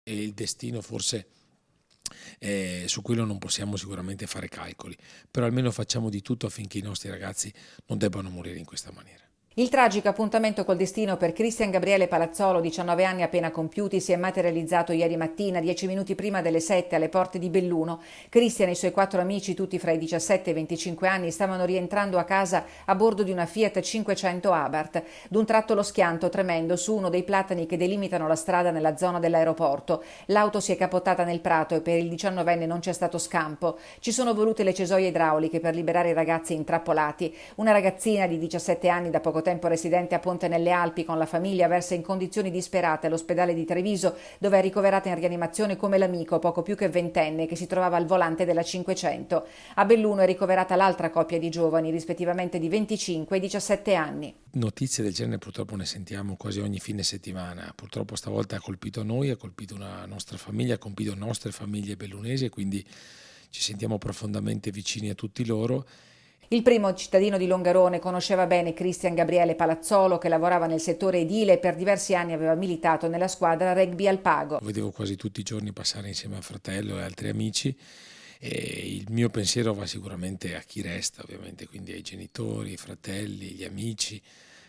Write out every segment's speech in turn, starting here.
e il destino forse su quello non possiamo sicuramente fare calcoli, però almeno facciamo di tutto affinché i nostri ragazzi non debbano morire in questa maniera. Il tragico appuntamento col destino per Cristian Gabriele Palazzolo, 19 anni appena compiuti, si è materializzato ieri mattina, 10 minuti prima delle 7, alle porte di Belluno. Cristian e i suoi 4 amici, tutti fra i 17 e i 25 anni, stavano rientrando a casa a bordo di una Fiat 500 Abarth. D'un tratto lo schianto tremendo su uno dei platani che delimitano la strada nella zona dell'aeroporto. L'auto si è capottata nel prato e per il 19enne non c'è stato scampo. Ci sono volute le cesoie idrauliche per liberare i ragazzi intrappolati. Una ragazzina di 17 anni da poco tempo residente a Ponte nelle Alpi con la famiglia versa in condizioni disperate all'ospedale di Treviso, dove è ricoverata in rianimazione come l'amico, poco più che ventenne, che si trovava al volante della 500. A Belluno è ricoverata l'altra coppia di giovani, rispettivamente di 25 e 17 anni. Notizie del genere purtroppo ne sentiamo quasi ogni fine settimana. Purtroppo stavolta ha colpito noi, ha colpito una nostra famiglia, ha colpito nostre famiglie bellunesi e quindi ci sentiamo profondamente vicini a tutti loro. Il primo cittadino di Longarone conosceva bene Cristian Gabriele Palazzolo, che lavorava nel settore edile e per diversi anni aveva militato nella squadra rugby Alpago. Lo vedevo quasi tutti i giorni passare insieme a fratello e altri amici e il mio pensiero va sicuramente a chi resta, ovviamente, quindi ai genitori, ai fratelli, agli amici,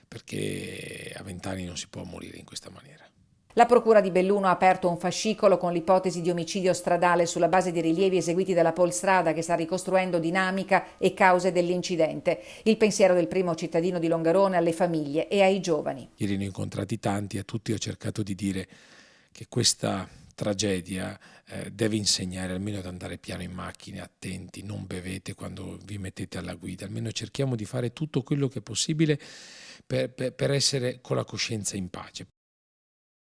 perché a 20 anni non si può morire in questa maniera. La procura di Belluno ha aperto un fascicolo con l'ipotesi di omicidio stradale sulla base di rilievi eseguiti dalla Polstrada, che sta ricostruendo dinamica e cause dell'incidente. Il pensiero del primo cittadino di Longarone alle famiglie e ai giovani. Ieri ne ho incontrati tanti, a tutti ho cercato di dire che questa tragedia deve insegnare almeno ad andare piano in macchina, attenti, non bevete quando vi mettete alla guida, almeno cerchiamo di fare tutto quello che è possibile per essere con la coscienza in pace.